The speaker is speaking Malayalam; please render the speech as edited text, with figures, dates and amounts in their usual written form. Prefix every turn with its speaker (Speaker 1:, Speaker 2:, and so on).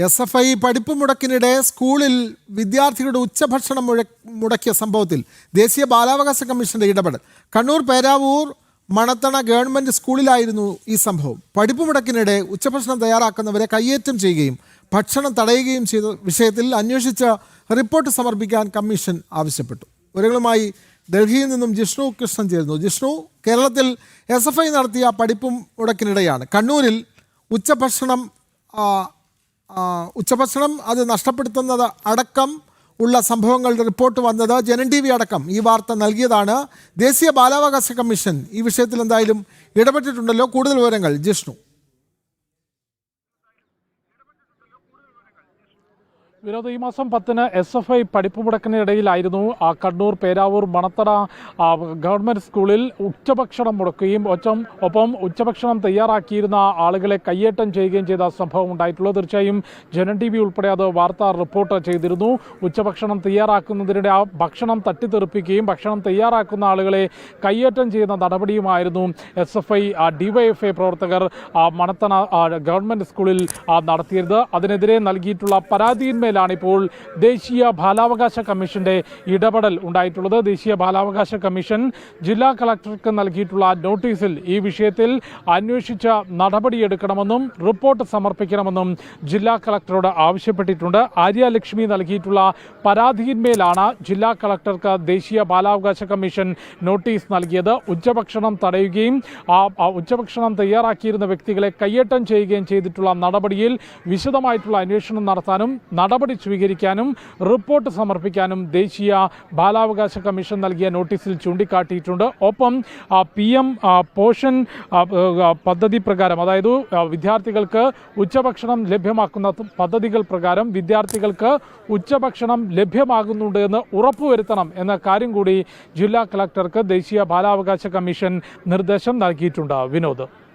Speaker 1: SFI പഠിപ്പ് മുടക്കിനിടെ സ്കൂളിൽ വിദ്യാർത്ഥികളുടെ ഉച്ചഭക്ഷണം മുടക്കിയ സംഭവത്തിൽ ദേശീയ ബാലാവകാശ കമ്മീഷന്റെ ഇടപെടൽ. കണ്ണൂർ പേരാവൂർ മണത്തണ ഗവൺമെന്റ് സ്കൂളിലായിരുന്നു ഈ സംഭവം. പഠിപ്പ് മുടക്കിനിടെ ഉച്ചഭക്ഷണം തയ്യാറാക്കുന്നവരെ കയ്യേറ്റം ചെയ്യുകയും ഭക്ഷണം തടയുകയും ചെയ്ത വിഷയത്തിൽ അന്വേഷിച്ച് റിപ്പോർട്ട് സമർപ്പിക്കാൻ കമ്മീഷൻ ആവശ്യപ്പെട്ടു. വിവരങ്ങളുമായി ഡൽഹിയിൽ നിന്നും ജിഷ്ണു കൃഷ്ണൻ ചേരുന്നു. ജിഷ്ണു, കേരളത്തിൽ SFI നടത്തിയ പഠിപ്പ് മുടക്കിനിടെയാണ് കണ്ണൂരിൽ ഉച്ചഭക്ഷണം അത് നഷ്ടപ്പെടുത്തുന്നത് അടക്കം ഉള്ള സംഭവങ്ങളുടെ റിപ്പോർട്ട് വന്നത്. ജനൻ TV അടക്കം ഈ വാർത്ത നൽകിയതാണ്. ദേശീയ ബാലാവകാശ കമ്മീഷൻ ഈ വിഷയത്തിൽ എന്തായാലും ഇടപെട്ടിട്ടുണ്ടല്ലോ. കൂടുതൽ വിവരങ്ങൾ ജിഷ്ണു.
Speaker 2: വിനോദ്, ഈ മാസം 10-ന് SFI പഠിപ്പ് മുടക്കിനിടയിലായിരുന്നു കണ്ണൂർ പേരാവൂർ മണത്തട ഗവൺമെൻറ് സ്കൂളിൽ ഉച്ചഭക്ഷണം മുടക്കുകയും ഒപ്പം ഉച്ചഭക്ഷണം തയ്യാറാക്കിയിരുന്ന ആളുകളെ കയ്യേറ്റം ചെയ്യുകയും ചെയ്ത സംഭവം ഉണ്ടായിട്ടുള്ളത്. തീർച്ചയായും ജനൻ TV ഉൾപ്പെടെ അത് വാർത്ത റിപ്പോർട്ട് ചെയ്തിരുന്നു. ഉച്ചഭക്ഷണം തയ്യാറാക്കുന്നതിനിടെ ആ ഭക്ഷണം തട്ടിത്തെറിപ്പിക്കുകയും ഭക്ഷണം തയ്യാറാക്കുന്ന ആളുകളെ കയ്യേറ്റം ചെയ്യുന്ന നടപടിയുമായിരുന്നു SFI DYFI പ്രവർത്തകർ മണത്തണ ഗവൺമെൻറ് സ്കൂളിൽ നടത്തിയത്. അതിനെതിരെ നൽകിയിട്ടുള്ള പരാതിയിന്മേൽ ഇപ്പോൾ ദേശീയ ബാലാവകാശ കമ്മീഷന്റെ ഇടപെടൽ ഉണ്ടായിട്ടുള്ളത്. ദേശീയ ബാലാവകാശ കമ്മീഷൻ ജില്ലാ കളക്ടർക്ക് നൽകിയിട്ടുള്ള നോട്ടീസിൽ ഈ വിഷയത്തിൽ അന്വേഷിച്ച നടപടിയെടുക്കണമെന്നും റിപ്പോർട്ട് സമർപ്പിക്കണമെന്നും ജില്ലാ കളക്ടറോട് ആവശ്യപ്പെട്ടിട്ടുണ്ട്. ആര്യ ലക്ഷ്മി നൽകിയിട്ടുള്ള പരാതിയിന്മേലാണ് ജില്ലാ കളക്ടർക്ക് ദേശീയ ബാലാവകാശ കമ്മീഷൻ നോട്ടീസ് നൽകിയത്. ഉച്ചഭക്ഷണം തടയുകയും ഉച്ചഭക്ഷണം തയ്യാറാക്കിയിരുന്ന വ്യക്തികളെ കയ്യേറ്റം ചെയ്യുകയും ചെയ്തിട്ടുള്ള നടപടിയിൽ വിശദമായിട്ടുള്ള അന്വേഷണം നടത്താനും നടപടി സ്വീകരിക്കാനും റിപ്പോർട്ട് സമർപ്പിക്കാനും ദേശീയ ബാലാവകാശ കമ്മീഷൻ നൽകിയ നോട്ടീസിൽ ചൂണ്ടിക്കാട്ടിയിട്ടുണ്ട്. ഒപ്പം PM പോഷൻ പദ്ധതി പ്രകാരം, അതായത് വിദ്യാർത്ഥികൾക്ക് ഉച്ചഭക്ഷണം ലഭ്യമാക്കുന്ന പദ്ധതികൾ പ്രകാരം വിദ്യാർത്ഥികൾക്ക് ഉച്ചഭക്ഷണം ലഭ്യമാകുന്നുണ്ട് എന്ന് ഉറപ്പുവരുത്തണം എന്ന കാര്യം കൂടി ജില്ലാ കളക്ടർക്ക് ദേശീയ ബാലാവകാശ കമ്മീഷൻ നിർദ്ദേശം നൽകിയിട്ടുണ്ട്. വിനോദ്.